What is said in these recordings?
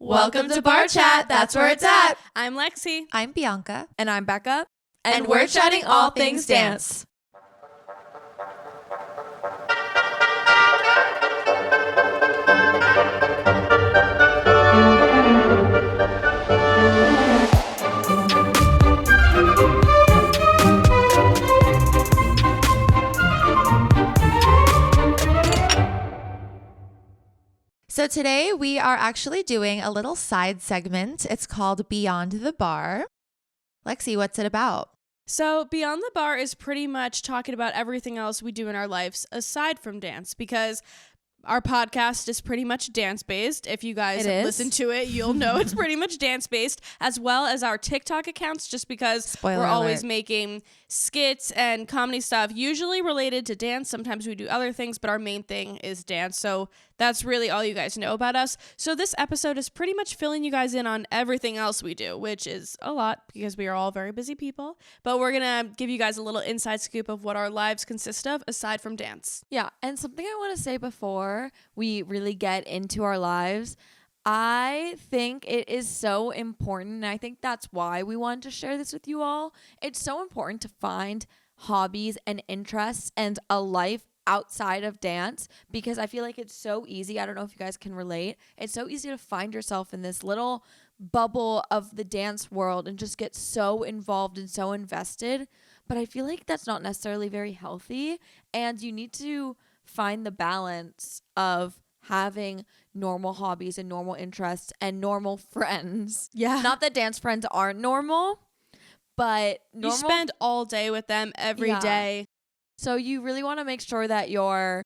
Welcome to Barre Chat, that's where it's at. I'm Lexi. I'm Bianca. And I'm Becca. And we're chatting all things dance. So today we are actually doing a little side segment. It's called Beyond the Bar. Lexi, what's it about? So Beyond the Bar is pretty much talking about everything else we do in our lives aside from dance, because our podcast is pretty much dance-based. If you guys listen to it, you'll know it's pretty much dance-based, as well as our TikTok accounts, just because we're always making skits and comedy stuff, usually related to dance. Sometimes we do other things, but our main thing is dance. So that's really all you guys know about us. So this episode is pretty much filling you guys in on everything else we do, which is a lot because we are all very busy people. But we're going to give you guys a little inside scoop of what our lives consist of aside from dance. Yeah, and something I want to say before we really get into our lives, I think it is so important, and I think that's why we wanted to share this with you all. It's so important to find hobbies and interests and a life outside of dance, because I feel like it's so easy. I don't know if you guys can relate. It's so easy to find yourself in this little bubble of the dance world and just get so involved and so invested. But I feel like that's not necessarily very healthy, and you need to find the balance of having normal hobbies and normal interests and normal friends. Yeah. Not that dance friends aren't normal, but you spend all day with them every day. So you really want to make sure that you're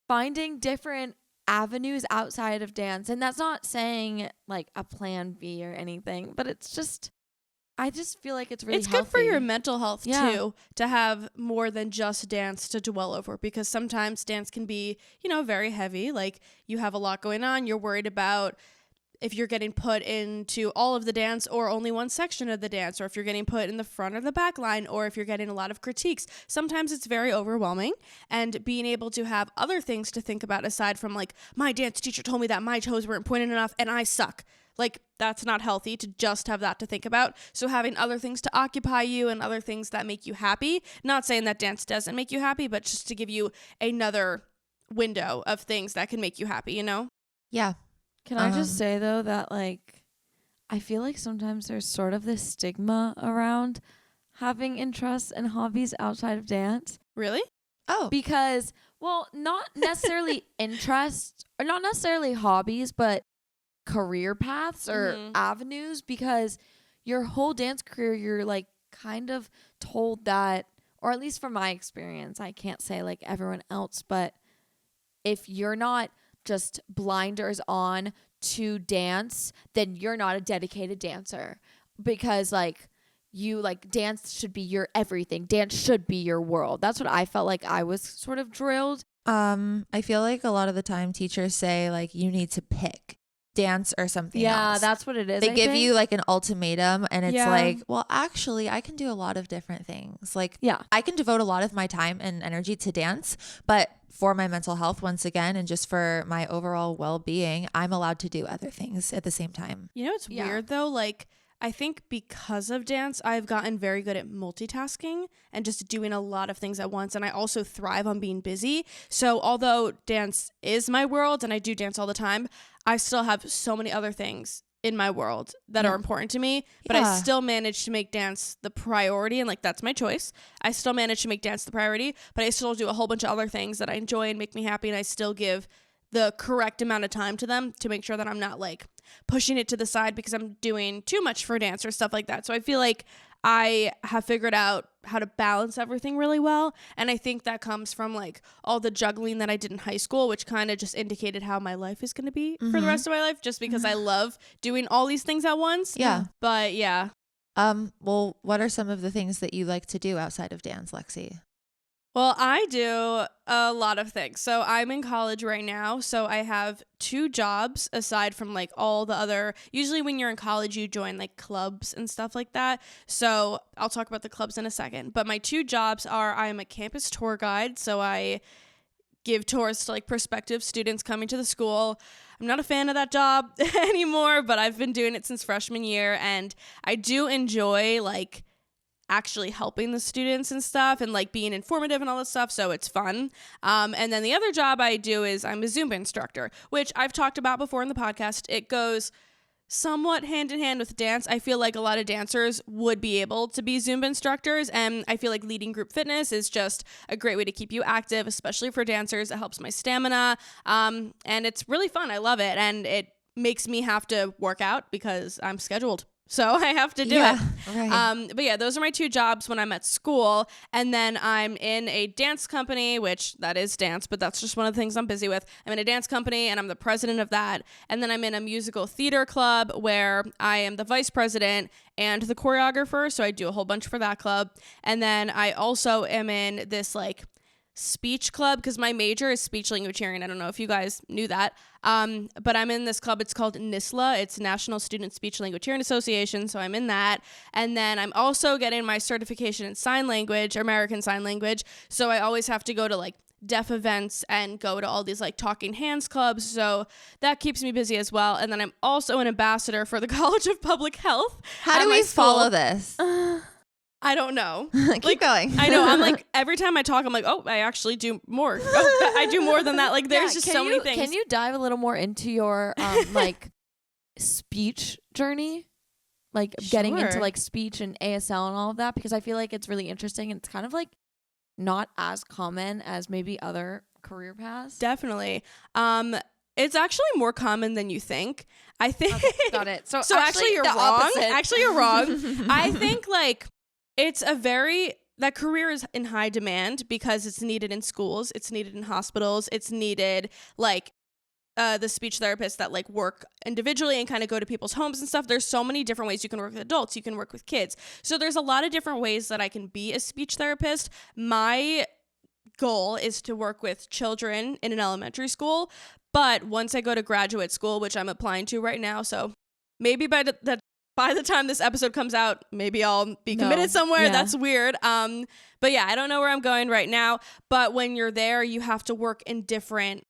finding different avenues outside of dance. And that's not saying like a plan B or anything, but it's just, I just feel like it's really healthy. Good for your mental health too, to have more than just dance to dwell over, because sometimes dance can be, very heavy. Like you have a lot going on. You're worried about if you're getting put into all of the dance or only one section of the dance, or if you're getting put in the front or the back line, or if you're getting a lot of critiques. Sometimes it's very overwhelming, and being able to have other things to think about aside from like, my dance teacher told me that my toes weren't pointed enough and I suck. Like, that's not healthy to just have that to think about. So having other things to occupy you and other things that make you happy, not saying that dance doesn't make you happy, but just to give you another window of things that can make you happy, Yeah. Can I just say, though, that, like, I feel like sometimes there's sort of this stigma around having interests and hobbies outside of dance. Really? Oh. Because, well, not necessarily interests, or not necessarily hobbies, but career paths or avenues, because your whole dance career, you're, like, kind of told that, or at least from my experience, I can't say, like, everyone else, but if you're not just blinders on to dance, then you're not a dedicated dancer, because dance should be your everything. Dance should be your world. That's what I felt like I was sort of drilled. I feel like a lot of the time teachers say like you need to pick dance or something else. Yeah, that's what it is. They give you like an ultimatum, and it's like, well, actually I can do a lot of different things. Like, I can devote a lot of my time and energy to dance, but for my mental health, once again, and just for my overall well-being, I'm allowed to do other things at the same time. It's weird though, like I think because of dance, I've gotten very good at multitasking and just doing a lot of things at once. And I also thrive on being busy. So although dance is my world and I do dance all the time, I still have so many other things in my world that are important to me, but I still manage to make dance the priority. And like, that's my choice. I still manage to make dance the priority, but I still do a whole bunch of other things that I enjoy and make me happy. And I still give the correct amount of time to them to make sure that I'm not like pushing it to the side because I'm doing too much for dance or stuff like that. So I feel like I have figured out how to balance everything really well. And I think that comes from like all the juggling that I did in high school, which kind of just indicated how my life is going to be for the rest of my life, just because I love doing all these things at once. Yeah. But yeah. Well, what are some of the things that you like to do outside of dance, Lexi? Well, I do a lot of things. So I'm in college right now. So I have 2 jobs aside from like all the other, usually when you're in college, you join like clubs and stuff like that. So I'll talk about the clubs in a second. But my 2 jobs are, I am a campus tour guide. So I give tours to like prospective students coming to the school. I'm not a fan of that job anymore, but I've been doing it since freshman year, and I do enjoy like actually helping the students and stuff and like being informative and all this stuff, so it's fun. And then the other job I do is I'm a Zumba instructor, which I've talked about before in the podcast. It goes somewhat hand in hand with dance. I feel like a lot of dancers would be able to be Zumba instructors, and I feel like leading group fitness is just a great way to keep you active, especially for dancers. It helps my stamina, and it's really fun. I love it, and it makes me have to work out because I'm scheduled. So I have to do it. Right. But yeah, those are my two jobs when I'm at school. And then I'm in a dance company, which that is dance, but that's just one of the things I'm busy with. I'm in a dance company and I'm the president of that. And then I'm in a musical theater club where I am the vice president and the choreographer. So I do a whole bunch for that club. And then I also am in this like speech club because my major is speech language hearing. I don't know if you guys knew that. But I'm in this club. It's called NISLA. It's National Student Speech Language Hearing Association. So I'm in that. And then I'm also getting my certification in sign language, American Sign Language. So I always have to go to like deaf events and go to all these like talking hands clubs. So that keeps me busy as well. And then I'm also an ambassador for the College of Public Health. How do we follow this? I don't know. Keep going. I know. I'm like, every time I talk, I'm like, oh, I actually do more. Oh, I do more than that. Like, there's just so many things. Can you dive a little more into your like speech journey? Like getting into like speech and ASL and all of that? Because I feel like it's really interesting and it's kind of like not as common as maybe other career paths. Definitely. It's actually more common than you think. I think. Okay, got it. So actually you're wrong. Opposite. Actually, you're wrong. I think like it's that career is in high demand because it's needed in schools, it's needed in hospitals, it's needed like the speech therapists that like work individually and kind of go to people's homes and stuff. There's so many different ways you can work with adults, you can work with kids. So there's a lot of different ways that I can be a speech therapist. My goal is to work with children in an elementary school, but once I go to graduate school, which I'm applying to right now, so maybe by the time this episode comes out, maybe I'll be committed somewhere. Yeah. That's weird. But yeah, I don't know where I'm going right now. But when you're there, you have to work in different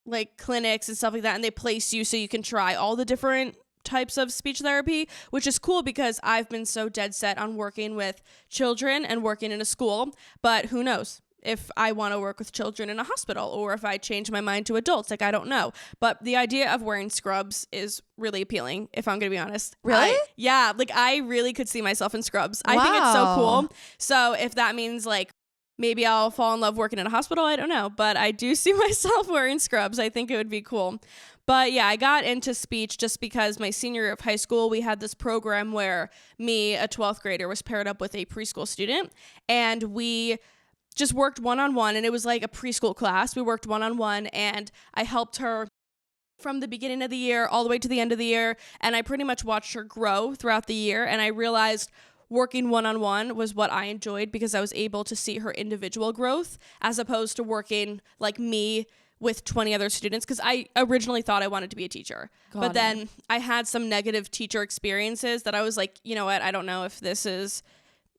like clinics and stuff like that. And they place you so you can try all the different types of speech therapy, which is cool because I've been so dead set on working with children and working in a school. But who knows if I want to work with children in a hospital or if I change my mind to adults. Like, I don't know. But the idea of wearing scrubs is really appealing, if I'm going to be honest. Really? Yeah. Like, I really could see myself in scrubs. Wow. I think it's so cool. So if that means like maybe I'll fall in love working in a hospital, I don't know. But I do see myself wearing scrubs. I think it would be cool. But yeah, I got into speech just because my senior year of high school, we had this program where me, a 12th grader, was paired up with a preschool student. And we just worked one-on-one, and it was like a preschool class. We worked one-on-one, and I helped her from the beginning of the year all the way to the end of the year, and I pretty much watched her grow throughout the year, and I realized working one-on-one was what I enjoyed because I was able to see her individual growth as opposed to working like me with 20 other students, because I originally thought I wanted to be a teacher. But then I had some negative teacher experiences that I was like, you know what, I don't know if this is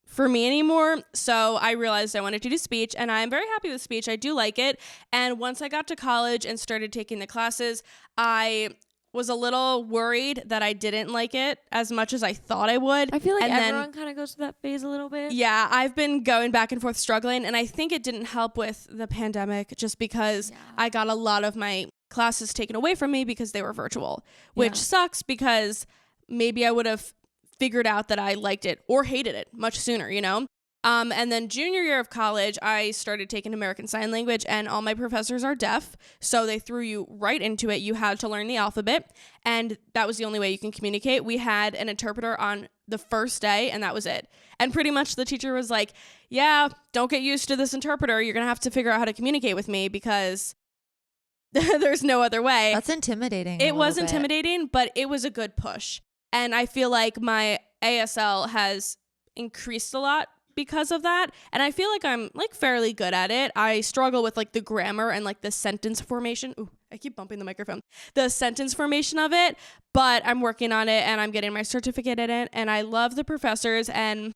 for me anymore. So I realized I wanted to do speech, and I'm very happy with speech. I do like it. And once I got to college and started taking the classes, I was a little worried that I didn't like it as much as I thought I would. I feel like everyone kind of goes through that phase a little bit. Yeah, I've been going back and forth struggling, and I think it didn't help with the pandemic just because I got a lot of my classes taken away from me because they were virtual, which sucks because maybe I would have figured out that I liked it or hated it much sooner, you know? And then junior year of college, I started taking American Sign Language, and all my professors are deaf. So they threw you right into it. You had to learn the alphabet, and that was the only way you can communicate. We had an interpreter on the first day, and that was it. And pretty much the teacher was like, yeah, don't get used to this interpreter. You're going to have to figure out how to communicate with me because there's no other way. That's intimidating. It was intimidating, but it was a good push. And I feel like my ASL has increased a lot because of that. And I feel like I'm like fairly good at it. I struggle with like the grammar and like the sentence formation. Ooh, I keep bumping the microphone. The sentence formation of it, but I'm working on it and I'm getting my certificate in it. And I love the professors. And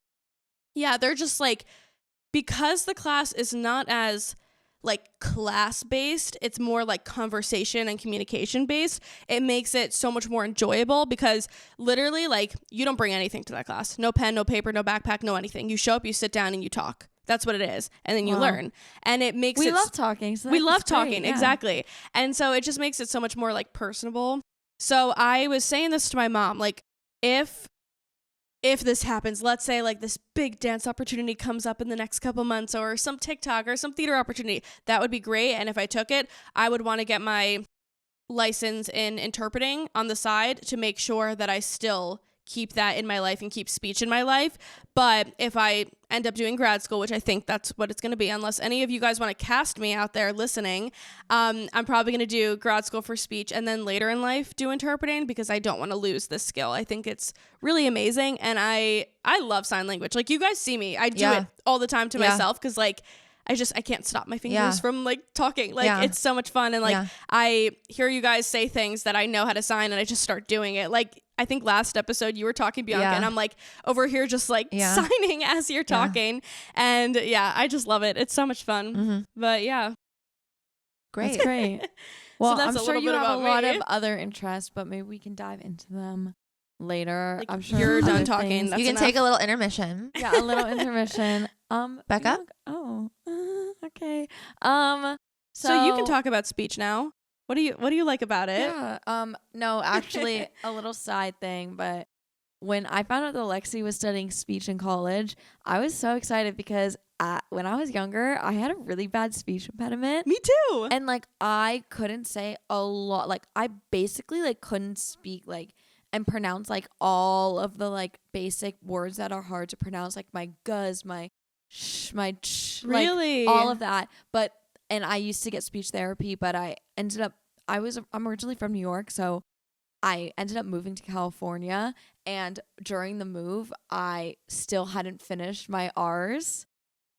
yeah, they're just like, because the class is not as like class based, it's more like conversation and communication based. It makes it so much more enjoyable because literally like you don't bring anything to that class. No pen, no paper, no backpack, no anything. You show up, you sit down and you talk. That's what it is. And then you learn. And it makes we love talking. So we love talking. Yeah. Exactly. And so it just makes it so much more like personable. So I was saying this to my mom, like if this happens, let's say like this big dance opportunity comes up in the next couple months or some TikTok or some theater opportunity, that would be great. And if I took it, I would want to get my license in interpreting on the side to make sure that I still keep that in my life and keep speech in my life. But if I end up doing grad school, which I think that's what it's going to be, unless any of you guys want to cast me out there listening, I'm probably going to do grad school for speech and then later in life do interpreting because I don't want to lose this skill. I think it's really amazing. And I love sign language. Like you guys see me, I do it all the time to myself because like I can't stop my fingers from like talking. Like it's so much fun. And like I hear you guys say things that I know how to sign and I just start doing it. Like I think last episode you were talking, Bianca, and I'm like over here just like signing as you're talking. And I just love it. It's so much fun. Mm-hmm. But great. That's great. Well, so that's I'm sure you have a lot of other interests, but maybe we can dive into them later. Like I'm sure you're done talking. You can take a little intermission. Yeah, a little intermission. Becca? Okay. So you can talk about speech now. What do you like about it? Yeah. No, actually a little side thing, but when I found out that Lexi was studying speech in college, I was so excited because when I was younger, I had a really bad speech impediment. Me too. And like I couldn't say a lot. Like I basically like couldn't speak like and pronounce like all of the like basic words that are hard to pronounce, like my guz, my sh, my ch, really, like, all of that. And I used to get speech therapy, but I'm originally from New York, so I ended up moving to California, and during the move, I still hadn't finished my R's.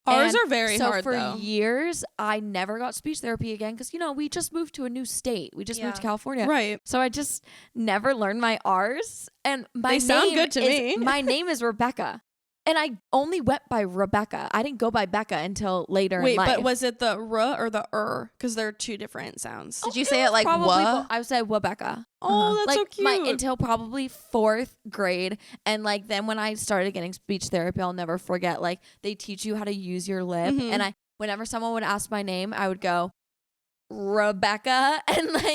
R's are very hard, so though. for years, I never got speech therapy again because, we just moved to a new state. We just moved to California. Right. So I just never learned my R's. And they sound good to me. My name is Rebecca. And I only went by Rebecca. I didn't go by Becca until later in life. Wait, but was it the R or the Because they're two different sounds. Did you say it like what? I would say Rebecca. Oh, that's like so cute. Until probably 4th grade. And like then when I started getting speech therapy, I'll never forget, like they teach you how to use your lip. Mm-hmm. And whenever someone would ask my name, I would go, Rebecca, and like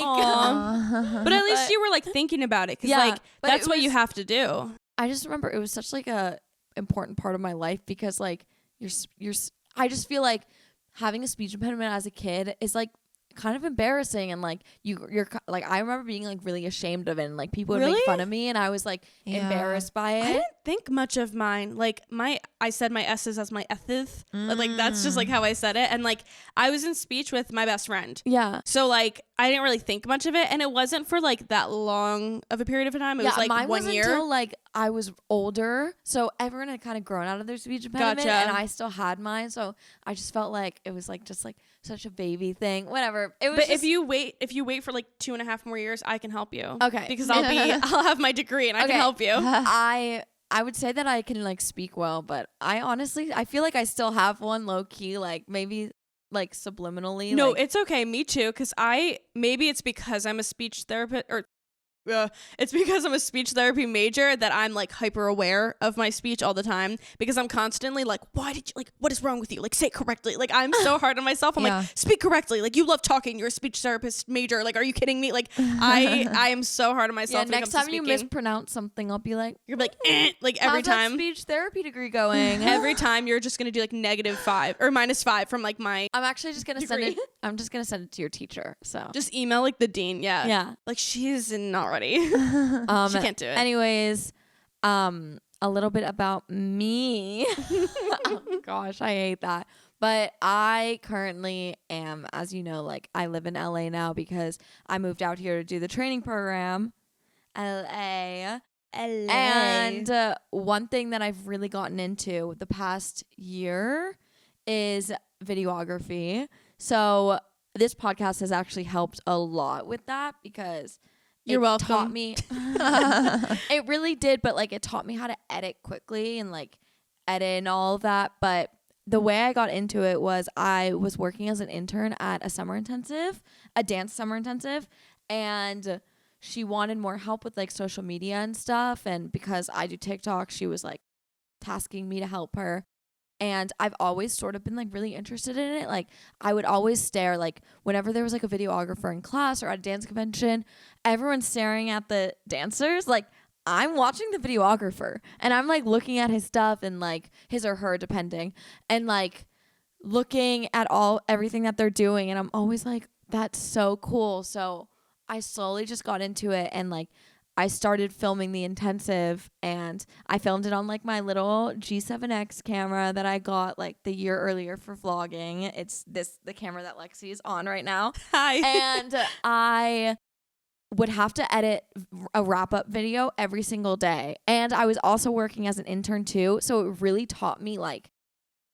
but at least you were like thinking about it because like that's what you have to do. I just remember it was such like a important part of my life because like I just feel like having a speech impediment as a kid is like kind of embarrassing, and like you're like I remember being like really ashamed of it, and like people would make fun of me, and I was like embarrassed by it. I didn't think much of mine. Like I said my S's as my S's. Like that's just like how I said it, and like I was in speech with my best friend. Yeah. So like I didn't really think much of it, and it wasn't for like that long of a period of time. It was like mine 1 year. Until like I was older, so everyone had kind of grown out of their speech impediment, and I still had mine. So I just felt like it was like just like such a baby thing. Whatever. It was. But if you wait for like 2.5 more years, I can help you. Okay. Because I'll have my degree and I can help you. I would say that I can like speak well, but I feel like I still have one low key, like maybe like subliminally. No, like, it's okay. Me too. Because maybe it's because I'm a speech therapist or it's because I'm a speech therapy major that I'm like hyper aware of my speech all the time because I'm constantly like, what is wrong with you? Like say it correctly. Like I'm so hard on myself. I'm like, speak correctly. Like you love talking. You're a speech therapist major. Like, are you kidding me? Like I am so hard on myself. Yeah, next time you mispronounce something, I'll be like, you're like, like every how's time. that speech therapy degree going? Every time you're just going to do like -5 or -5 from like my I'm actually just going to send it. I'm just going to send it to your teacher. So just email like the dean. Yeah. Yeah. Like she's not ready. She can't do it. Anyways, a little bit about me. Oh, gosh, I hate that. But I currently am, as you know, like I live in LA now because I moved out here to do the training program. LA. And one thing that I've really gotten into the past year is videography. So this podcast has actually helped a lot with that because you're welcome. Taught me. It really did, but like it taught me how to edit quickly and like edit and all of that. But the way I got into it was I was working as an intern at a dance summer intensive, and she wanted more help with like social media and stuff. And because I do TikTok, she was like tasking me to help her. And I've always sort of been like really interested in it. Like I would always stare, like whenever there was like a videographer in class or at a dance convention, everyone's staring at the dancers. Like I'm watching the videographer and I'm like looking at his stuff and like his or her depending, and like looking at everything that they're doing, and I'm always like, that's so cool. So I slowly just got into it, and like I started filming the intensive, and I filmed it on like my little G7X camera that I got like the year earlier for vlogging. It's the camera that Lexi is on right now. Hi. And I would have to edit a wrap-up video every single day. And I was also working as an intern too, so it really taught me like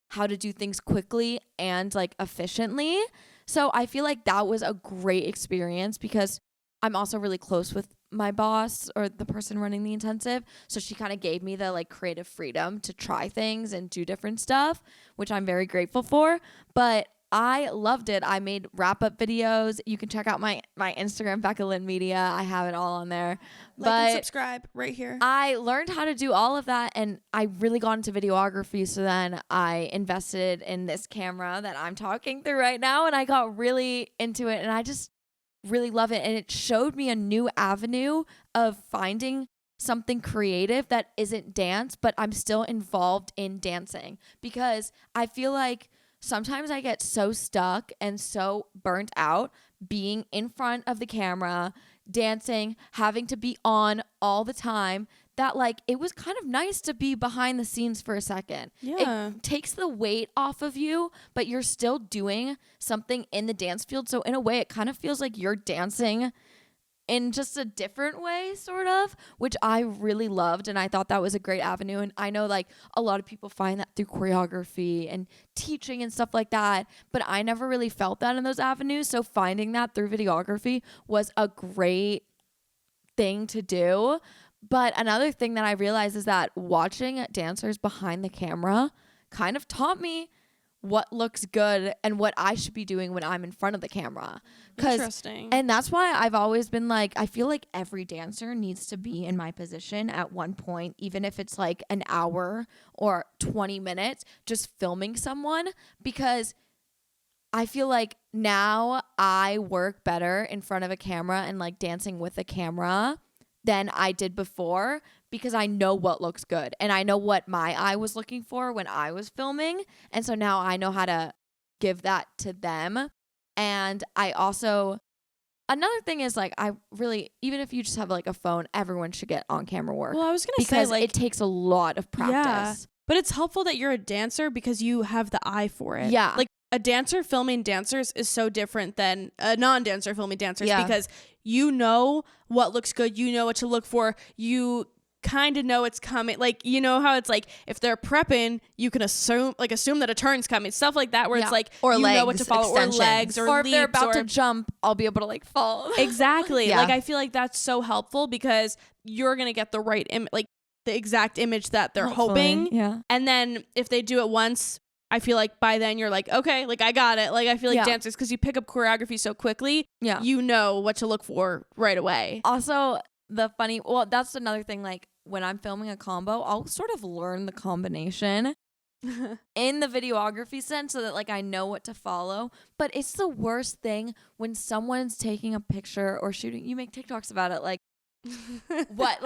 how to do things quickly and like efficiently. So I feel like that was a great experience because I'm also really close with my boss or the person running the intensive. So she kind of gave me the like creative freedom to try things and do different stuff, which I'm very grateful for. But I loved it. I made wrap-up videos. You can check out my Instagram, Becca Media. I have it all on there. Like and subscribe right here. I learned how to do all of that, and I really got into videography. So then I invested in this camera that I'm talking through right now, and I got really into it, and I just really love it. And it showed me a new avenue of finding something creative that isn't dance, but I'm still involved in dancing, because I feel like sometimes I get so stuck and so burnt out being in front of the camera, dancing, having to be on all the time, that like it was kind of nice to be behind the scenes for a second. Yeah. It takes the weight off of you, but you're still doing something in the dance field. So in a way, it kind of feels like you're dancing in just a different way, sort of, which I really loved. And I thought that was a great avenue. And I know like a lot of people find that through choreography and teaching and stuff like that, but I never really felt that in those avenues. So finding that through videography was a great thing to do. But another thing that I realized is that watching dancers behind the camera kind of taught me what looks good and what I should be doing when I'm in front of the camera. Interesting. And that's why I've always been like, I feel like every dancer needs to be in my position at one point, even if it's like an hour or 20 minutes, just filming someone, because I feel like now I work better in front of a camera and like dancing with a camera than I did before, because I know what looks good and I know what my eye was looking for when I was filming. And so now I know how to give that to them. And I also, another thing is like, I really, even if you just have like a phone, everyone should get on camera work. Well, I was going to say, because like, it takes a lot of practice. Yeah, but it's helpful that you're a dancer because you have the eye for it. Yeah. Like a dancer filming dancers is so different than a non-dancer filming dancers, because you know what looks good, you know what to look for, you kind of know it's coming. Like, you know how it's like if they're prepping, you can assume that a turn's coming, stuff like that, where it's like, or you legs, know what to follow, extensions. or legs, or if leaps, they're about or to jump, I'll be able to like follow. Exactly. Yeah. Like I feel like that's so helpful because you're gonna get the right like the exact image that they're hoping. Yeah. And then if they do it once, I feel like by then you're like, okay, like I got it. Like I feel like dancers, because you pick up choreography so quickly, you know what to look for right away. Also, that's another thing, like when I'm filming a combo, I'll sort of learn the combination in the videography sense so that like I know what to follow. But it's the worst thing when someone's taking a picture or shooting, you make TikToks about it, like what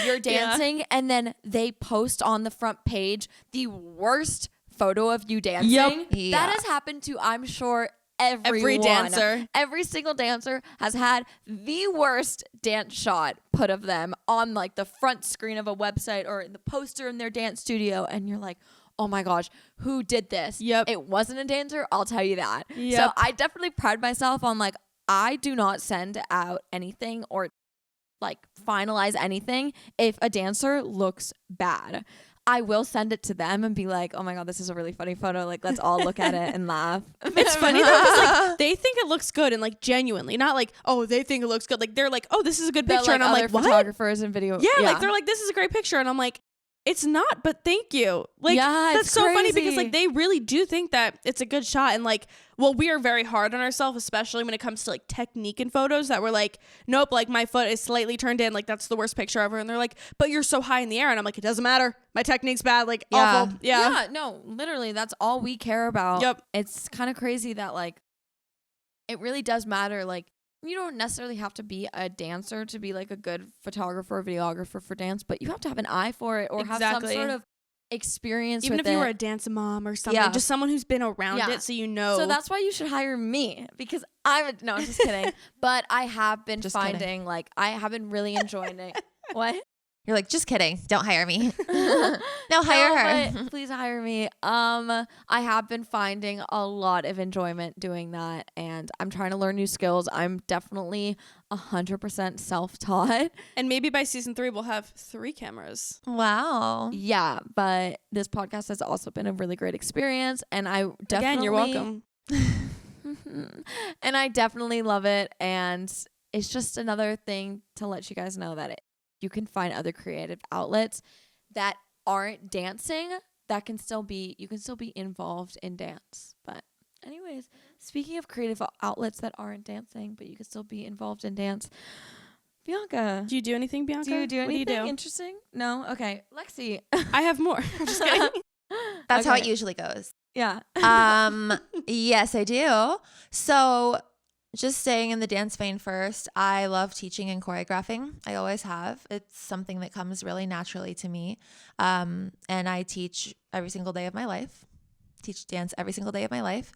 you're dancing, and then they post on the front page the worst photo of you dancing. Yep. That has happened to, I'm sure, every dancer. Every single dancer has had the worst dance shot put of them on like the front screen of a website or the poster in their dance studio, and you're like, oh my gosh, who did this? Yep. It wasn't a dancer, I'll tell you that. Yep. So I definitely pride myself on like, I do not send out anything or like finalize anything if a dancer looks bad. I will send it to them and be like, oh my God, this is a really funny photo. Like, let's all look at it and laugh. It's funny though, because like, they think it looks good, and like genuinely, not like, oh, they think it looks good. Like they're like, oh, this is a good picture. Like and I'm other like, what? photographers and video. Yeah, like they're like, this is a great picture. And I'm like, It's not, but thank you. Like, yeah, that's so funny because crazy. like they really do think that it's a good shot. And like, well, we are very hard on ourselves, especially when it comes to like technique in photos, that we're like, nope, like my foot is slightly turned in. Like, that's the worst picture ever. And they're like, but you're so high in the air. And I'm like, it doesn't matter. My technique's bad. Like, awful. Yeah. No, literally, that's all we care about. Yep. It's kind of crazy that like it really does matter. Like, you don't necessarily have to be a dancer to be like a good photographer or videographer for dance, but you have to have an eye for it or have some sort of experience even with if you it. were a dance mom or something, just someone who's been around it, so you know. So that's why you should hire me, because I'm just kidding. But I have been finding like I have been really enjoying it. What? You're like, just kidding. Don't hire me. No, hire her. But please hire me. I have been finding a lot of enjoyment doing that, and I'm trying to learn new skills. I'm definitely 100% self-taught. And maybe by season 3 we'll have 3 cameras. Wow. Yeah, but this podcast has also been a really great experience, and I definitely Again, you're welcome. And I definitely love it, and it's just another thing to let you guys know that you can find other creative outlets that aren't dancing that can still be, you can still be involved in dance. But anyways, speaking of creative outlets that aren't dancing, but you can still be involved in dance, Bianca. Do you do anything, Bianca? Do you do anything what do you do? interesting? No? Okay. Lexi. I have more. I'm just kidding. That's how it usually goes. Yeah. Yes, I do. So just staying in the dance vein first, I love teaching and choreographing. I always have. It's something that comes really naturally to me. And I teach every single day of my life. Teach dance every single day of my life.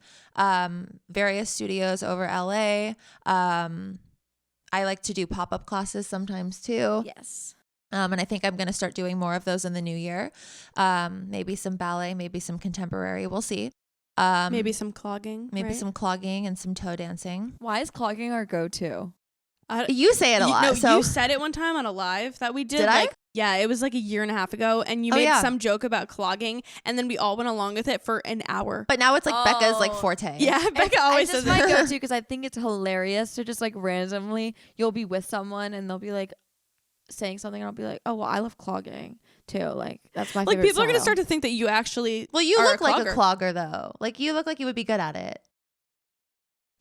Various studios over LA. I like to do pop-up classes sometimes too. Yes. And I think I'm going to start doing more of those in the new year. Maybe some ballet, maybe some contemporary. We'll see. Maybe some clogging. Maybe right? some clogging and some toe dancing. Why is clogging our go-to? You say it a lot. No, so you said it one time on a live that we did. Did I? Like, yeah, it was like a year and a half ago, and you made some joke about clogging, and then we all went along with it for an hour. But now it's like Becca's like forte. Yeah, Becca always says my it. go-to because I think it's hilarious to just like randomly you'll be with someone and they'll be like saying something and I'll be like, oh well, I love clogging too. Like that's my like favorite people are gonna style. start to think that you actually. Well, you are look like a clogger. clogger though. Like you look like you would be good at it.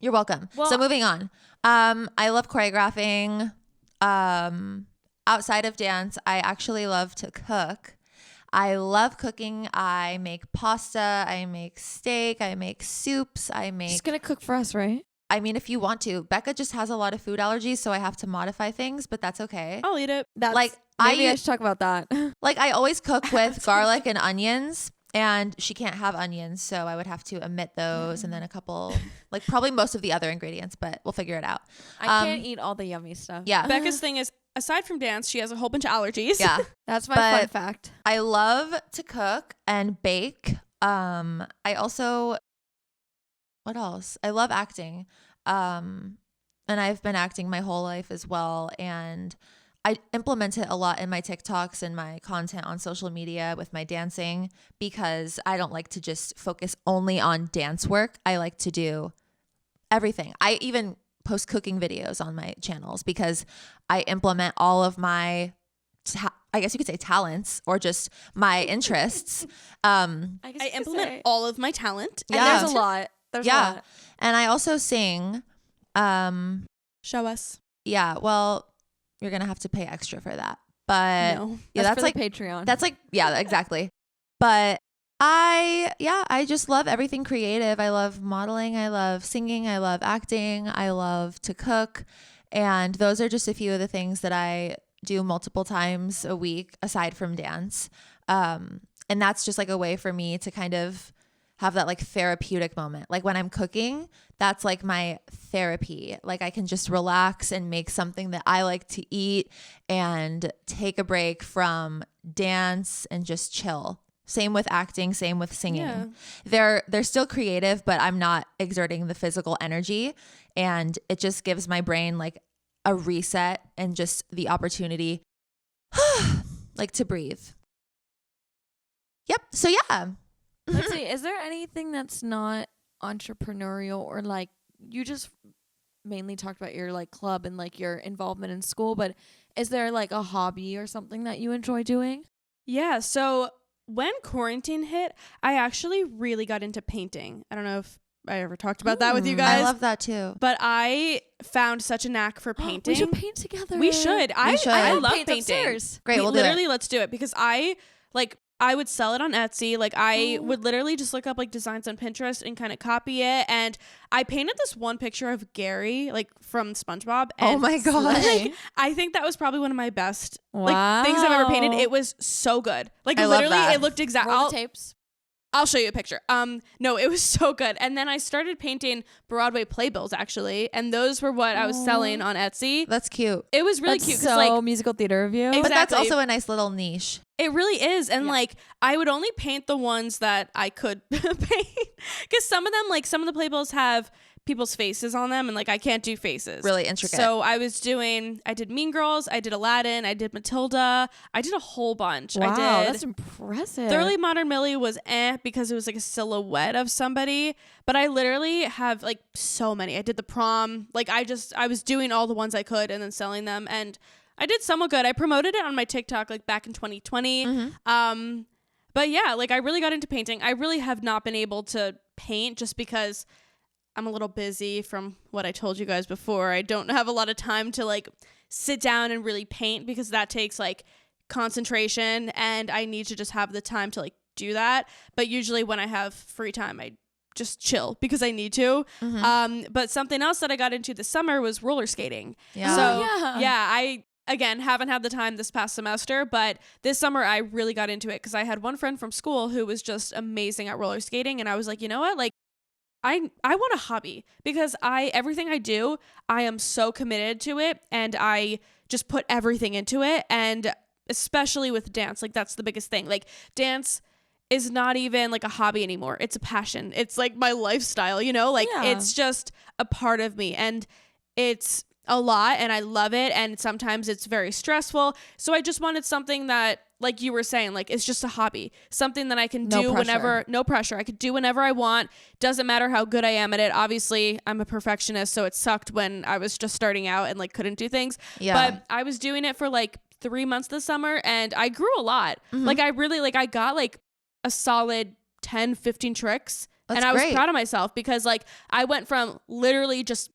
You're welcome. Well, so moving on. I love choreographing. Outside of dance, I actually love to cook. I love cooking. I make pasta. I make steak. I make soups. She's gonna cook for us, right? I mean, if you want to. Becca just has a lot of food allergies, so I have to modify things, but that's okay. I'll eat it. That's Like, maybe I should talk about that. Like I always cook with garlic and onions, and she can't have onions, so I would have to omit those and then a couple, like probably most of the other ingredients, but we'll figure it out. I can't eat all the yummy stuff. Yeah. Becca's thing is, aside from dance, she has a whole bunch of allergies. Yeah. That's my But fun fact. I love to cook and bake. I also, what else? I love acting. And I've been acting my whole life as well. And I implement it a lot in my TikToks and my content on social media with my dancing because I don't like to just focus only on dance work. I like to do everything. I even post cooking videos on my channels because I implement all of my I guess you could say talents or just my interests. I implement all of my talent. And Yeah. there's a lot. There's a Yeah. lot. And I also sing. Show us. Yeah, well, you're going to have to pay extra for that. But No. yeah, That's that's for like the Patreon. that's like yeah, exactly. But I just love everything creative. I love modeling, I love singing, I love acting, I love to cook. And those are just a few of the things that I do multiple times a week aside from dance. And that's just like a way for me to kind of have that like therapeutic moment. Like when I'm cooking, that's like my therapy. Like I can just relax and make something that I like to eat and take a break from dance and just chill. Same with acting, same with singing. Yeah. They're still creative, but I'm not exerting the physical energy, and it just gives my brain like a reset and just the opportunity like to breathe. Yep. So yeah. Let's see. Is there anything that's not entrepreneurial or like you just mainly talked about your like club and like your involvement in school, but is there like a hobby or something that you enjoy doing? Yeah, so when quarantine hit, I actually really got into painting. I don't know if I ever talked about that with you guys. I love that too. But I found such a knack for painting. We should paint together. We should. I love painting. Upstairs. Great, we'll literally do it. let's do it because I would sell it on Etsy. Like I would literally just look up like designs on Pinterest and kind of copy it. And I painted this one picture of Gary, like from SpongeBob. And oh my gosh. like, I think that was probably one of my best like things I've ever painted. It was so good. Like I literally love that. it looked exactly. Roll the tapes. I'll show you a picture. No, it was so good. And then I started painting Broadway playbills actually, and those were what I was selling on Etsy. That's cute. It was really That's cute. So like musical theater of you. Exactly. But that's also a nice little niche. It really is. And like I would only paint the ones that I could paint because some of them, like some of the playbills have people's faces on them and like I can't do faces. Really intricate. So I did Mean Girls, I did Aladdin, I did Matilda, I did a whole bunch. Wow, I did that's impressive. Thoroughly Modern Millie was because it was like a silhouette of somebody, but I literally have like so many. I did the prom. Like I was doing all the ones I could and then selling them, and I did somewhat good. I promoted it on my TikTok like back in 2020. But yeah, like I really got into painting. I really have not been able to paint just because I'm a little busy from what I told you guys before. I don't have a lot of time to like sit down and really paint because that takes like concentration and I need to just have the time to like do that. But usually when I have free time, I just chill because I need to. But something else that I got into this summer was roller skating. Yeah. So I again haven't had the time this past semester, but this summer I really got into it because I had one friend from school who was just amazing at roller skating, and I was like, you know what, like I want a hobby because everything I do, I am so committed to it and I just put everything into it. And especially with dance, like that's the biggest thing. Like dance is not even like a hobby anymore. It's a passion. It's like my lifestyle, you know, like it's just a part of me and it's a lot and I love it. And sometimes it's very stressful. So I just wanted something that, like you were saying, like it's just a hobby, something that I can do whenever, no pressure. I could do whenever I want. Doesn't matter how good I am at it. Obviously I'm a perfectionist, so it sucked when I was just starting out and like couldn't do things. But I was doing it for like 3 months this summer and I grew a lot. Like I really, like I got like a solid 10, 15 tricks. And I was proud of myself because like I went from literally just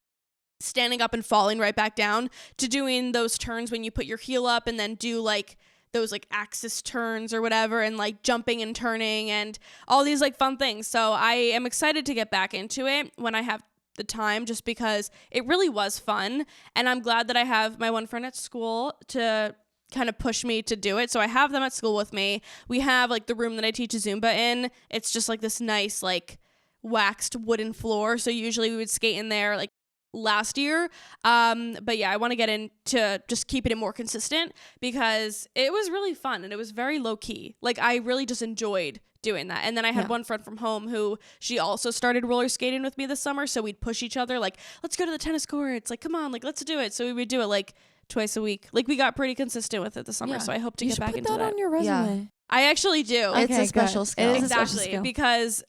standing up and falling right back down to doing those turns when you put your heel up and then do like those like axis turns or whatever and like jumping and turning and all these like fun things. So I am excited to get back into it when I have the time just because it really was fun. And I'm glad that I have my one friend at school to kind of push me to do it. So I have them at school with me. We have like the room that I teach Zumba in. It's just like this nice like waxed wooden floor. So usually we would skate in there like last year. But yeah, I want to get into just keeping it more consistent because it was really fun and it was very low key. Like I really just enjoyed doing that. And then I had one friend from home who she also started roller skating with me this summer. So we'd push each other like, let's go to the tennis courts. Like, come on, like let's do it. So we would do it like twice a week. Like we got pretty consistent with it this summer. So I hope to get back into that. You should put that on your resume. I actually do. It's a special skill. It is exactly. a special skill. Because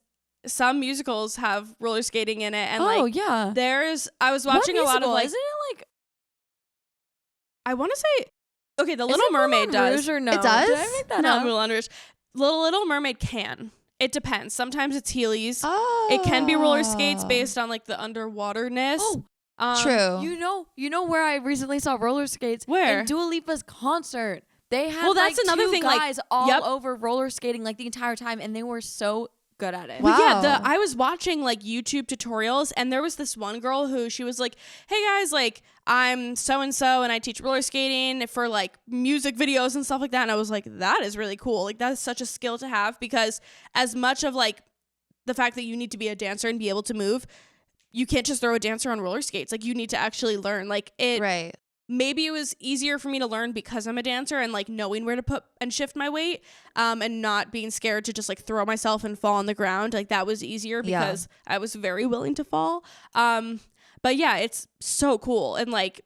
some musicals have roller skating in it and I was What watching a lot of like, isn't it like, I want to say, okay, The Little Mermaid does. Or no? It does? Did I make that Not up? Moulin Rouge. Little Mermaid can. It depends. Sometimes it's Heelys. Oh. It can be roller skates based on like the underwaterness. Oh, true. You know where I recently saw roller skates? Where? In Dua Lipa's concert. They had that's like another two thing, like, guys all over roller skating like the entire time, and they were so good at it. Wow. Well, yeah, I was watching like YouTube tutorials and there was this one girl who she was like, hey guys, like I'm so-and-so and I teach roller skating for like music videos and stuff like that. And I was like, that is really cool. Like that is such a skill to have because as much of like the fact that you need to be a dancer and be able to move, you can't just throw a dancer on roller skates. Like you need to actually learn like it. Right. Maybe it was easier for me to learn because I'm a dancer and like knowing where to put and shift my weight and not being scared to just like throw myself and fall on the ground. Like that was easier because I was very willing to fall. But yeah, it's so cool. And like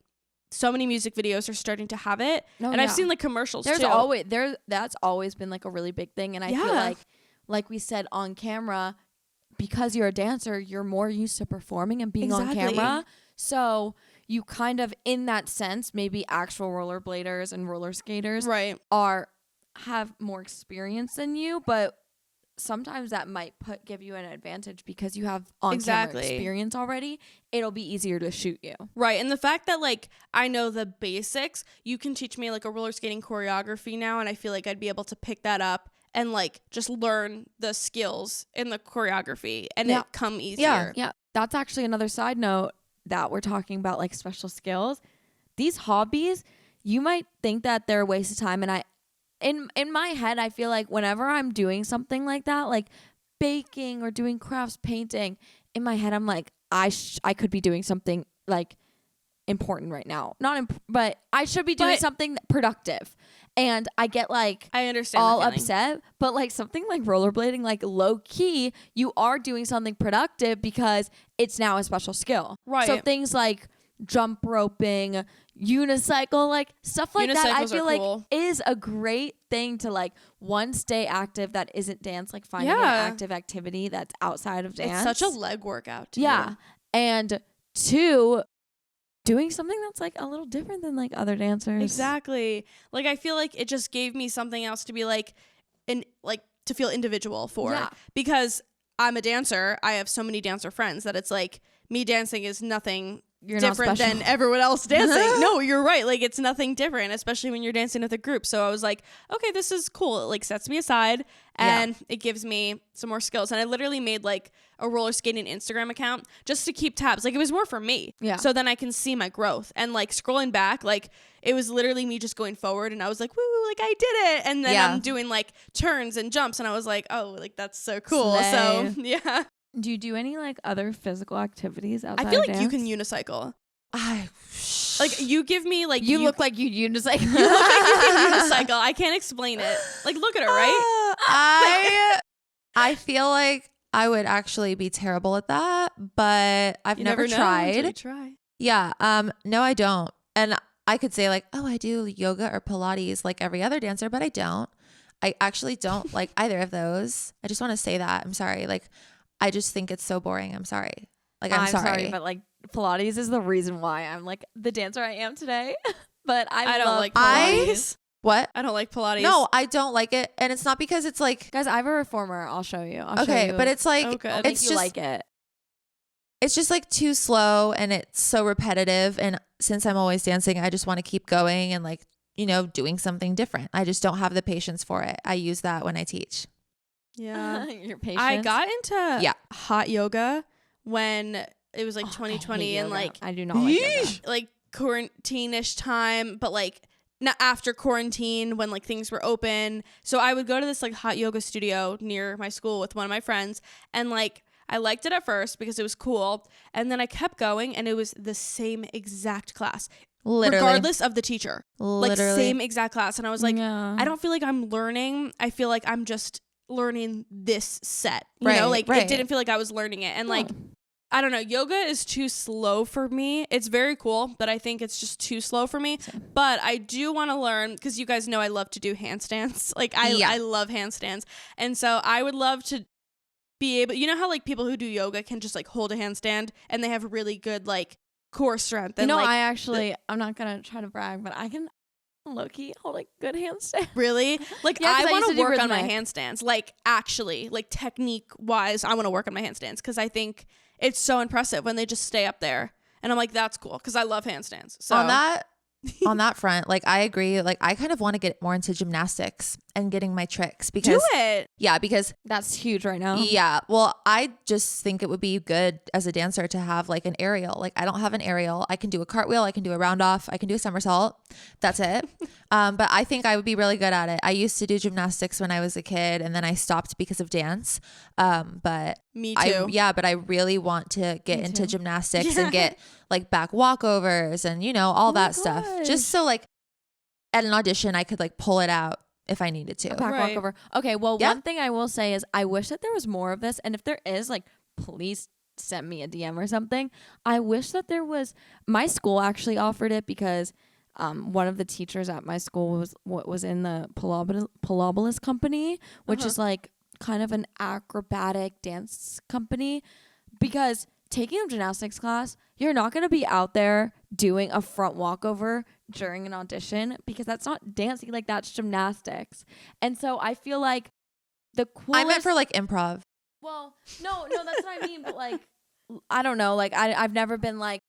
so many music videos are starting to have it. Oh, and I've seen like commercials There's too. That's always been like a really big thing. And I feel like we said on camera, because you're a dancer, you're more used to performing and being on camera. So you kind of, in that sense, maybe actual rollerbladers and roller skaters right. are have more experience than you, but sometimes that might give you an advantage because you have on-camera experience already. It'll be easier to shoot you. Right. And the fact that like I know the basics, you can teach me like a roller skating choreography now, and I feel like I'd be able to pick that up and like just learn the skills in the choreography and it come easier. Yeah. That's actually another side note that we're talking about, like special skills. These hobbies, you might think that they're a waste of time, and in my head, I feel like whenever I'm doing something like that, like baking or doing crafts, painting, in my head, I'm like, I could be doing something like important right now. But I should be doing something productive. And I get like, I understand all upset, but like something like rollerblading, like low key, you are doing something productive because it's now a special skill. Right. So things like jump roping, unicycle, like stuff like that, I feel like is a great thing to like, one, stay active that isn't dance, like finding an active activity that's outside of dance. It's such a leg workout. Yeah. And two, doing something that's like a little different than like other dancers. Exactly. Like I feel like it just gave me something else to be like to feel individual for, because I'm a dancer. I have so many dancer friends that it's like me dancing is nothing different than everyone else dancing. No, you're right. Like it's nothing different, especially when you're dancing with a group. So I was like, okay, this is cool. It like sets me aside and it gives me some more skills. And I literally made like a roller skating Instagram account just to keep tabs. Like it was more for me. Yeah. So then I can see my growth, and like scrolling back, like it was literally me just going forward, and I was like, woo, like I did it. And then I'm doing like turns and jumps, and I was like, oh, like that's so cool. Slay. So yeah. Do you do any like other physical activities outside I feel of like dance? you can unicycle. Like you give me like you look like you unicycle. You look like you can unicycle. I can't explain it. Like look at her, right? I feel like I would actually be terrible at that, but I've never tried. You try. Yeah. No, I don't. And I could say like, oh, I do yoga or Pilates like every other dancer, but I don't. I actually don't like either of those. I just want to say that. I'm sorry. Like, I just think it's so boring. I'm sorry. Like, I'm sorry. But like Pilates is the reason why I'm like the dancer I am today. But I don't love like Pilates. What? I don't like Pilates. No, I don't like it. And it's not because it's like, guys, I have a reformer. I'll show you. But it's like, it's just like it. It's just like too slow and it's so repetitive. And since I'm always dancing, I just want to keep going and like, you know, doing something different. I just don't have the patience for it. I use that when I teach. Yeah. Your patience. I got into hot yoga when it was like 2020 and like I do not like yoga. Like quarantine-ish time, but like not after quarantine when like things were open. So I would go to this like hot yoga studio near my school with one of my friends, and like I liked it at first because it was cool, and then I kept going and it was the same exact class. Literally. Regardless of the teacher. Literally. Like same exact class. And I was like, I don't feel like I'm learning. I feel like I'm just learning this set. You know, like it didn't feel like I was learning it. And like, I don't know, yoga is too slow for me. It's very cool, but I think it's just too slow for me. But I do want to learn, because you guys know I love to do handstands. Like I love handstands. And so I would love to be able, you know how like people who do yoga can just like hold a handstand and they have really good like core strength. And like, I actually, I'm not going to try to brag, but I can low-key hold a good handstand. Really? Like I want to work on my handstands. Like actually, like technique wise, I want to work on my handstands because I think it's so impressive when they just stay up there. And I'm like, that's cool because I love handstands. So on that front, like I agree. Like I kind of want to get more into gymnastics and getting my tricks because because that's huge right now. Yeah. Well, I just think it would be good as a dancer to have like an aerial. Like I don't have an aerial. I can do a cartwheel. I can do a round off. I can do a somersault. That's it. But I think I would be really good at it. I used to do gymnastics when I was a kid and then I stopped because of dance. But me too. But I really want to get into gymnastics and get like back walkovers and, you know, all that stuff. Just so like at an audition, I could like pull it out if I needed to. Back walkover. Okay. Well, one thing I will say is I wish that there was more of this. And if there is, like, please send me a DM or something. I wish that there was, my school actually offered it because one of the teachers at my school was in the Pilates company, which is like kind of an acrobatic dance company, because taking a gymnastics class, you're not going to be out there doing a front walkover during an audition because that's not dancing, like that's gymnastics. And so I feel like the coolest, I meant for like improv. well, no, that's what I mean, but like I don't know, like I've never been like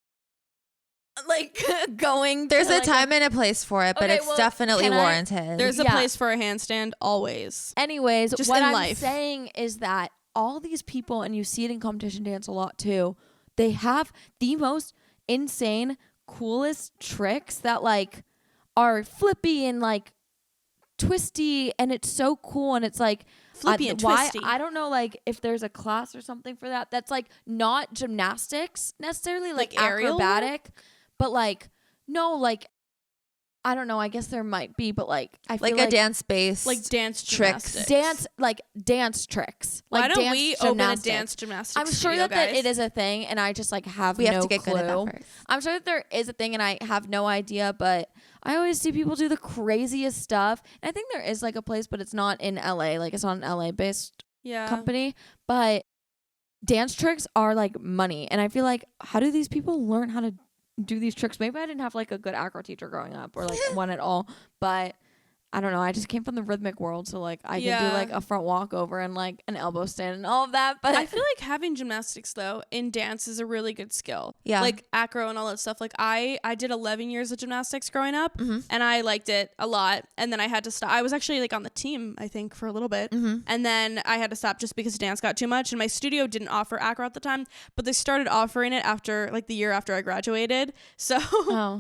going There's to a like time and a place for it, but Okay, it's well, definitely can I- warranted. There's a Yeah. place for a handstand always. Anyways, Just what in I'm life. saying is that all these people, and you see it in competition dance a lot too, they have the most insane, coolest tricks that like are flippy and like twisty, and it's so cool. And it's like Flippy and twisty. I don't know, like if there's a class or something for that. That's like not gymnastics necessarily, like aerial? acrobatic, but like no, like I don't know. I guess there might be, but like I feel like a dance base, Like dance tricks. gymnastics. dance tricks. Why Like don't dance we open a gymnastics. dance gymnastics I'm sure studio, that guys? it is a thing, and I just like have we no have to get clue. good at that first. I'm sure that there is a thing, and I have no idea. But I always see people do the craziest stuff, and I think there is like a place, but it's not in LA. Like it's not an LA based Yeah. company, but dance tricks are like money, and I feel like how do these people learn how to do these tricks? Maybe I didn't have like a good acro teacher growing up or like one at all, but I don't know. I just came from the rhythmic world, so like I can do like a front walk over and like an elbow stand and all of that. But I feel like having gymnastics though in dance is a really good skill. Yeah. Like acro and all that stuff. Like I did 11 years of gymnastics growing up, and I liked it a lot. And then I had to stop. I was actually like on the team, I think, for a little bit, and then I had to stop just because dance got too much. And my studio didn't offer acro at the time, but they started offering it after like the year after I graduated. So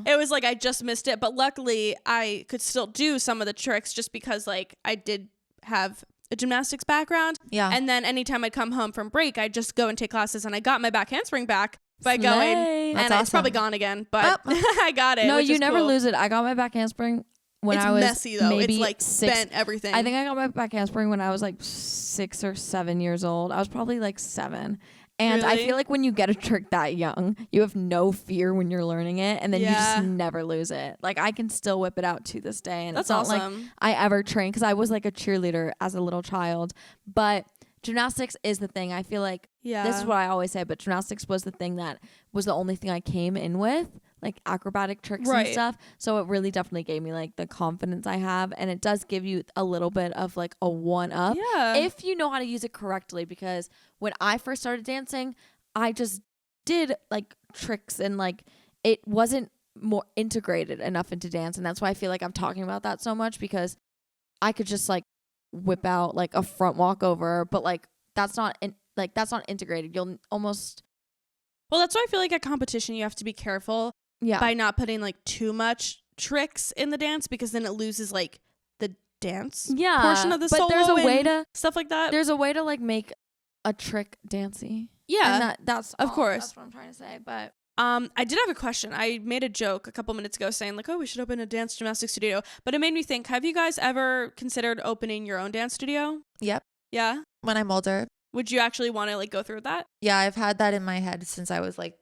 it was like I just missed it. But luckily, I could still do some of the tricks just because like I did have a gymnastics background. Yeah. And then anytime I'd come home from break, I'd just go and take classes, and I got my back handspring back by going, and That's it's probably awesome. gone again, but I got it. no, which you is never cool. lose it. I got my back handspring when It's I was messy though. maybe It's like 6. bent everything. I think I got my back handspring when I was like 6 or 7 years old. I was probably like 7. And I Really? feel like when you get a trick that young, you have no fear when you're learning it, and then you Yeah. just never lose it. Like I can still whip it out to this day, and That's it's not like awesome. I ever trained because I was like a cheerleader as a little child. But gymnastics is the thing. I feel like Yeah. this is what I always say, but gymnastics was the thing that was the only thing I came in with, like acrobatic tricks and Right. stuff. So it really definitely gave me like the confidence I have, and it does give you a little bit of like a one up Yeah. if you know how to use it correctly. Because when I first started dancing, I just did like tricks, and like it wasn't more integrated enough into dance, and that's why I feel like I'm talking about that so much, because I could just like whip out like a front walk over, but like that's not that's not integrated. You'll almost Well, that's why I feel like at competition you have to be careful by not putting like too much tricks in the dance, because then it loses like the dance portion of the but solo there's a way and to stuff like that. there's a way to like make a trick dancey. Yeah. And that's Of course. that's what I'm trying to say. But I did have a question. I made a joke a couple minutes ago saying like, oh, we should open a dance gymnastics studio. But it made me think, have you guys ever considered opening your own dance studio? Yep. Yeah. When I'm older. Would you actually want to like go through with that? Yeah, I've had that in my head since I was like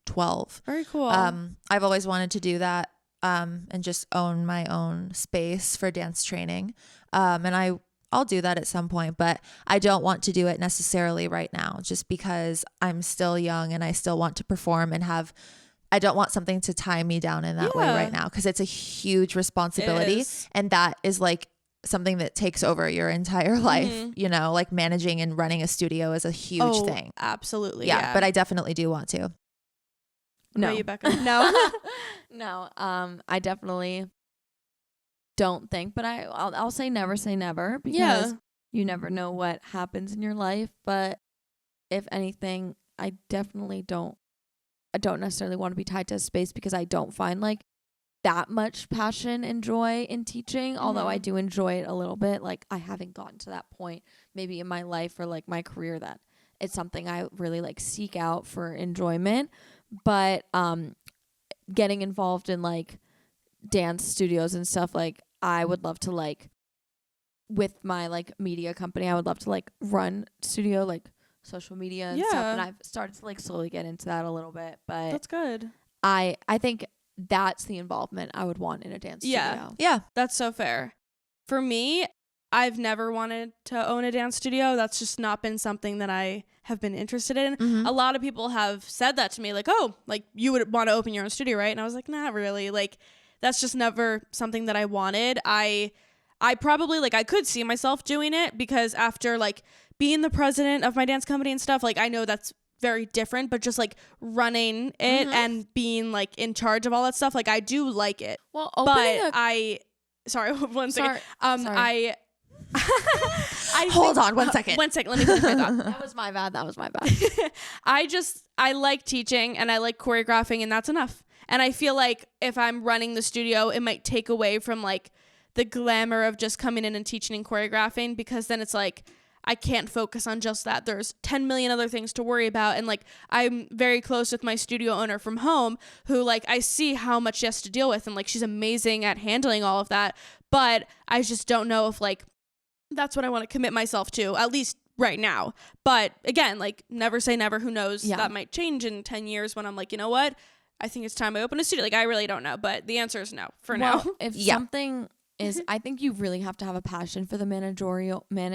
12. Very cool. I've always wanted to do that and just own my own space for dance training. And I'll do that at some point, but I don't want to do it necessarily right now, just because I'm still young and I still want to perform and I don't want something to tie me down in that way right now, because it's a huge responsibility. And that is like something that takes over your entire life, you know, like managing and running a studio is a huge thing. Absolutely. Yeah, but I definitely do want to. No. no, You, Becca? No. no. I definitely don't think, but I'll say never say never, because you never know what happens in your life. But if anything, I definitely don't necessarily want to be tied to a space, because I don't find like that much passion and joy in teaching, although I do enjoy it a little bit. Like I haven't gotten to that point maybe in my life or like my career that it's something I really like seek out for enjoyment. But getting involved in like dance studios and stuff, like I would love to like with my like media company, I would love to like run studio, like social media and stuff, and I've started to like slowly get into that a little bit. But That's good. I think that's the involvement I would want in a dance studio. Yeah. That's so fair. For me, I've never wanted to own a dance studio. That's just not been something that I have been interested in. A lot of people have said that to me, like, oh, like you would want to open your own studio, right? And I was like, not really. Like that's just never something that I wanted. I probably, like, I could see myself doing it because after, like, being the president of my dance company and stuff, like, I know that's very different, but just, like, running it and being, like, in charge of all that stuff, like, I do like it. Well, Sorry, one second. Sorry. Hold on 1 second. 1 second. Let me finish my thought. That was my bad. I like teaching and I like choreographing, and that's enough. And I feel like if I'm running the studio, it might take away from, like, the glamour of just coming in and teaching and choreographing, because then it's like I can't focus on just that. There's 10 million other things to worry about. And, like, I'm very close with my studio owner from home who, like, I see how much she has to deal with, and, like, she's amazing at handling all of that. But I just don't know if, like, that's what I want to commit myself to, at least right now. But again, like, never say never. Who knows? Yeah. That might change in 10 years when I'm like, you know what? I think it's time I open a studio. Like, I really don't know. But the answer is no for now. If something is, I think you really have to have a passion for the managerial side.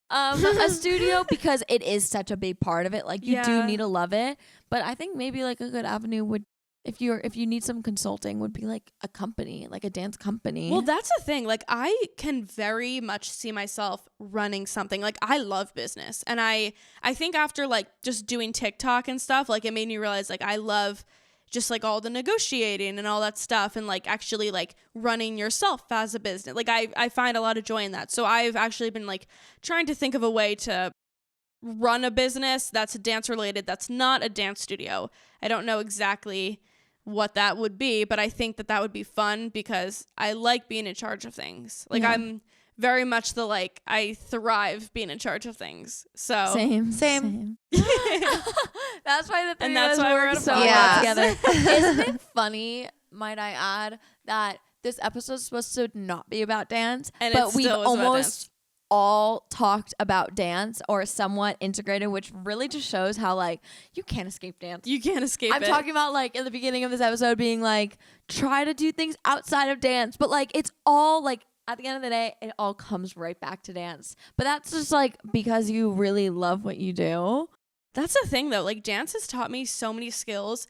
A studio, because it is such a big part of it. Like, you do need to love it. But I think maybe, like, a good avenue would, if you need some consulting, would be like a company, like a dance company. Well, that's the thing. Like, I can very much see myself running something. Like, I love business. And I think after, like, just doing TikTok and stuff, like, it made me realize, like, I love just, like, all the negotiating and all that stuff, and, like, actually, like, running yourself as a business. Like, I find a lot of joy in that. So I've actually been, like, trying to think of a way to run a business that's dance related, that's not a dance studio. I don't know exactly what that would be, but I think that would be fun because I like being in charge of things. Like, I'm very much the, like, I thrive being in charge of things. So same. That's why the three of us work so well together. Isn't it funny, might I add, that this episode is supposed to not be about dance, but we've almost all talked about dance or somewhat integrated, which really just shows how, like, you can't escape dance. You can't escape it. I'm talking about, like, in the beginning of this episode being like, try to do things outside of dance, but, like, it's all, like, at the end of the day, it all comes right back to dance. But that's just, like, because you really love what you do. That's the thing, though. Like, dance has taught me so many skills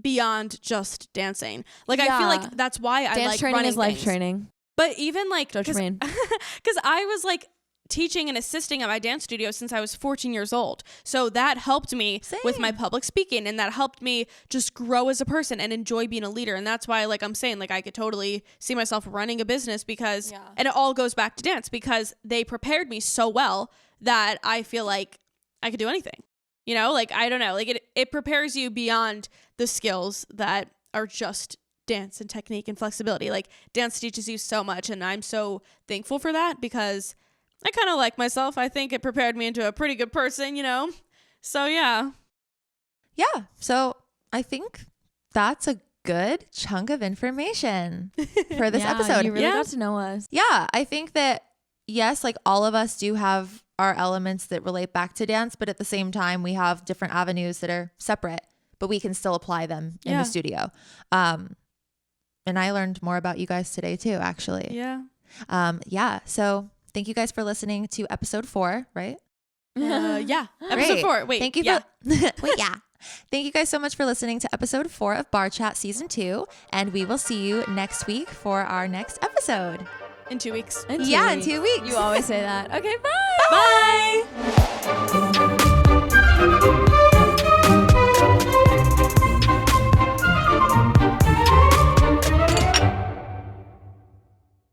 beyond just dancing. Like, I feel like that's why I like training running is life things. Training. But even, like, because I was, like, teaching and assisting at my dance studio since I was 14 years old. So that helped me with my public speaking, and that helped me just grow as a person and enjoy being a leader. And that's why, like, I'm saying, like, I could totally see myself running a business because, and it all goes back to dance, because they prepared me so well that I feel like I could do anything. You know, like, I don't know, like, it prepares you beyond the skills that are just dance and technique and flexibility. Like, dance teaches you so much, and I'm so thankful for that because I kind of like myself. I think it prepared me into a pretty good person, you know? So, yeah. Yeah. So I think that's a good chunk of information for this episode. You really got to know us. Yeah. I think that, yes, like, all of us do have our elements that relate back to dance, but at the same time, we have different avenues that are separate, but we can still apply them in the studio. And I learned more about you guys today too, actually. Yeah. So thank you guys for listening to episode 4, right? Episode 4. Wait. Thank you for Thank you guys so much for listening to episode 4 of Barre Chat season 2, and we will see you next week for our next episode. In 2 weeks. In 2 weeks. You always say that. Okay, bye. Bye.